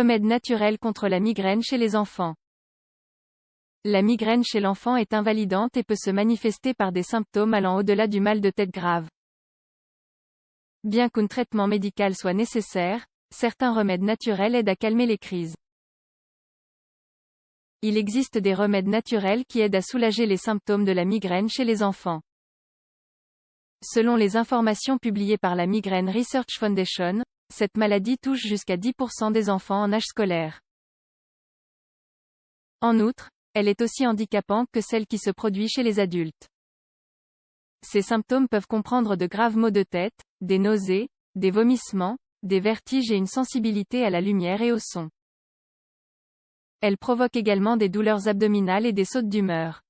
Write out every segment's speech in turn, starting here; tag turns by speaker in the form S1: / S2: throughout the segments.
S1: Remède naturel contre la migraine chez les enfants. La migraine chez l'enfant est invalidante et peut se manifester par des symptômes allant au-delà du mal de tête grave. Bien qu'un traitement médical soit nécessaire, certains remèdes naturels aident à calmer les crises. Il existe des remèdes naturels qui aident à soulager les symptômes de la migraine chez les enfants. Selon les informations publiées par la Migraine Research Foundation, cette maladie touche jusqu'à 10% des enfants en âge scolaire. En outre, elle est aussi handicapante que celle qui se produit chez les adultes. Ces symptômes peuvent comprendre de graves maux de tête, des nausées, des vomissements, des vertiges et une sensibilité à la lumière et au son. Elle provoque également des douleurs abdominales et des sautes d'humeur.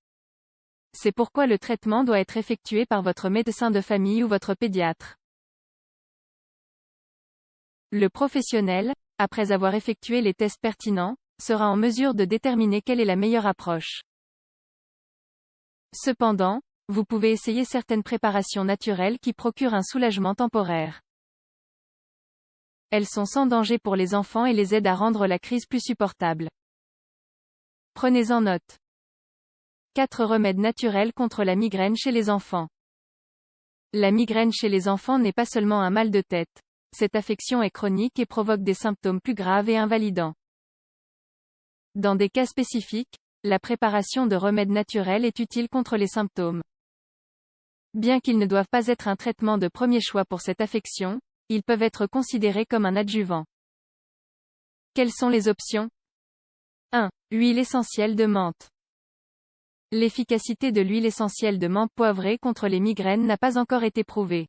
S1: C'est pourquoi le traitement doit être effectué par votre médecin de famille ou votre pédiatre. Le professionnel, après avoir effectué les tests pertinents, sera en mesure de déterminer quelle est la meilleure approche. Cependant, vous pouvez essayer certaines préparations naturelles qui procurent un soulagement temporaire. Elles sont sans danger pour les enfants et les aident à rendre la crise plus supportable. Prenez-en note. 4 remèdes naturels contre la migraine chez les enfants. La migraine chez les enfants n'est pas seulement un mal de tête. Cette affection est chronique et provoque des symptômes plus graves et invalidants. Dans des cas spécifiques, la préparation de remèdes naturels est utile contre les symptômes. Bien qu'ils ne doivent pas être un traitement de premier choix pour cette affection, ils peuvent être considérés comme un adjuvant. Quelles sont les options? 1. Huile essentielle de menthe. L'efficacité de l'huile essentielle de menthe poivrée contre les migraines n'a pas encore été prouvée.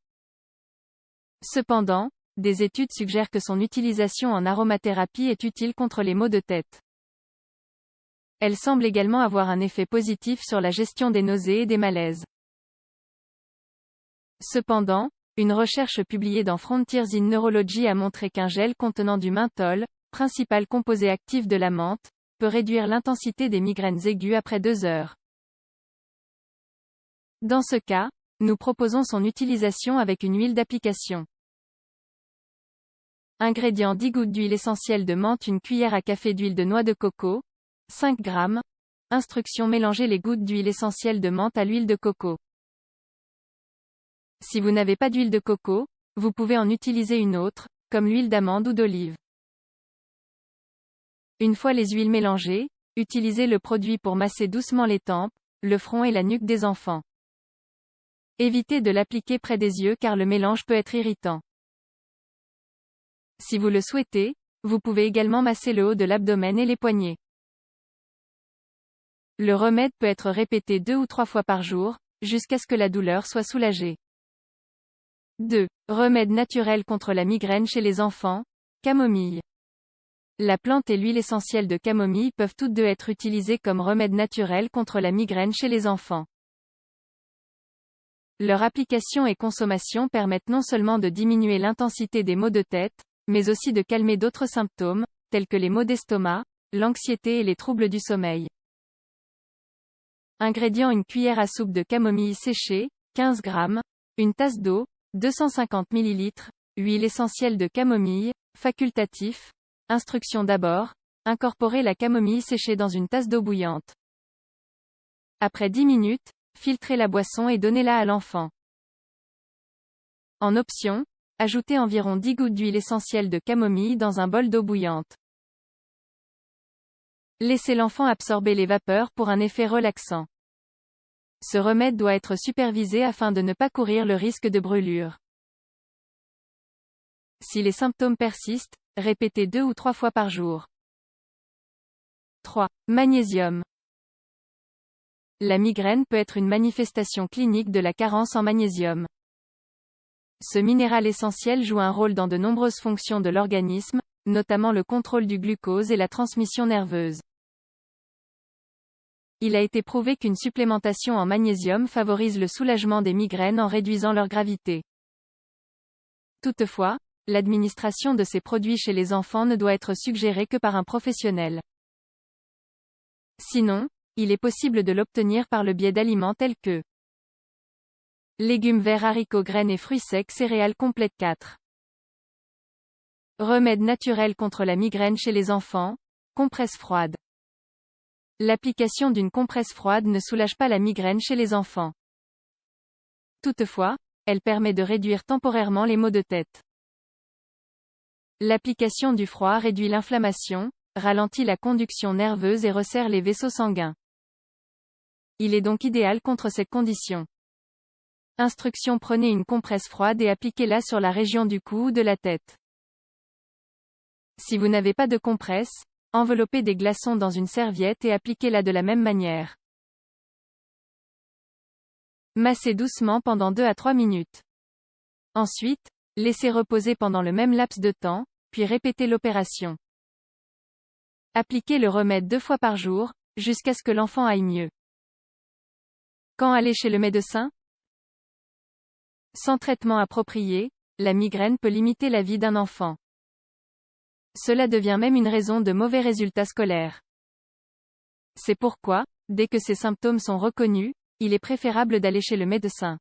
S1: Cependant, des études suggèrent que son utilisation en aromathérapie est utile contre les maux de tête. Elle semble également avoir un effet positif sur la gestion des nausées et des malaises. Cependant, une recherche publiée dans Frontiers in Neurology a montré qu'un gel contenant du menthol, principal composé actif de la menthe, peut réduire l'intensité des migraines aiguës après 2 heures. Dans ce cas, nous proposons son utilisation avec une huile d'application. Ingrédients: 10 gouttes d'huile essentielle de menthe, une cuillère à café d'huile de noix de coco, 5 g. Instruction: mélanger les gouttes d'huile essentielle de menthe à l'huile de coco. Si vous n'avez pas d'huile de coco, vous pouvez en utiliser une autre, comme l'huile d'amande ou d'olive. Une fois les huiles mélangées, utilisez le produit pour masser doucement les tempes, le front et la nuque des enfants. Évitez de l'appliquer près des yeux car le mélange peut être irritant. Si vous le souhaitez, vous pouvez également masser le haut de l'abdomen et les poignets. Le remède peut être répété 2 ou 3 fois par jour, jusqu'à ce que la douleur soit soulagée. 2. Remède naturel contre la migraine chez les enfants, camomille. La plante et l'huile essentielle de camomille peuvent toutes deux être utilisées comme remède naturel contre la migraine chez les enfants. Leur application et consommation permettent non seulement de diminuer l'intensité des maux de tête, mais aussi de calmer d'autres symptômes, tels que les maux d'estomac, l'anxiété et les troubles du sommeil. Ingrédients: une cuillère à soupe de camomille séchée, 15 g, une tasse d'eau, 250 ml, huile essentielle de camomille, facultatif. Instruction: d'abord, incorporez la camomille séchée dans une tasse d'eau bouillante. Après 10 minutes, filtrez la boisson et donnez-la à l'enfant. En option, ajoutez environ 10 gouttes d'huile essentielle de camomille dans un bol d'eau bouillante. Laissez l'enfant absorber les vapeurs pour un effet relaxant. Ce remède doit être supervisé afin de ne pas courir le risque de brûlure. Si les symptômes persistent, répétez 2 ou 3 fois par jour. 3. Magnésium. La migraine peut être une manifestation clinique de la carence en magnésium. Ce minéral essentiel joue un rôle dans de nombreuses fonctions de l'organisme, notamment le contrôle du glucose et la transmission nerveuse. Il a été prouvé qu'une supplémentation en magnésium favorise le soulagement des migraines en réduisant leur gravité. Toutefois, l'administration de ces produits chez les enfants ne doit être suggérée que par un professionnel. Sinon, il est possible de l'obtenir par le biais d'aliments tels que légumes verts, haricots, graines et fruits secs, céréales complètes. 4. Remède naturel contre la migraine chez les enfants, compresse froide. L'application d'une compresse froide ne soulage pas la migraine chez les enfants. Toutefois, elle permet de réduire temporairement les maux de tête. L'application du froid réduit l'inflammation, ralentit la conduction nerveuse et resserre les vaisseaux sanguins. Il est donc idéal contre cette condition. Instruction: prenez une compresse froide et appliquez-la sur la région du cou ou de la tête. Si vous n'avez pas de compresse, enveloppez des glaçons dans une serviette et appliquez-la de la même manière. Massez doucement pendant 2 à 3 minutes. Ensuite, laissez reposer pendant le même laps de temps, puis répétez l'opération. Appliquez le remède 2 fois par jour, jusqu'à ce que l'enfant aille mieux. Quand aller chez le médecin? Sans traitement approprié, la migraine peut limiter la vie d'un enfant. Cela devient même une raison de mauvais résultats scolaires. C'est pourquoi, dès que ces symptômes sont reconnus, il est préférable d'aller chez le médecin.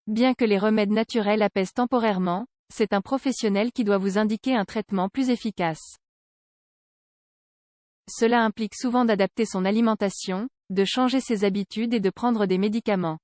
S1: Bien que les remèdes naturels apaisent temporairement, c'est un professionnel qui doit vous indiquer un traitement plus efficace. Cela implique souvent d'adapter son alimentation, de changer ses habitudes et de prendre des médicaments.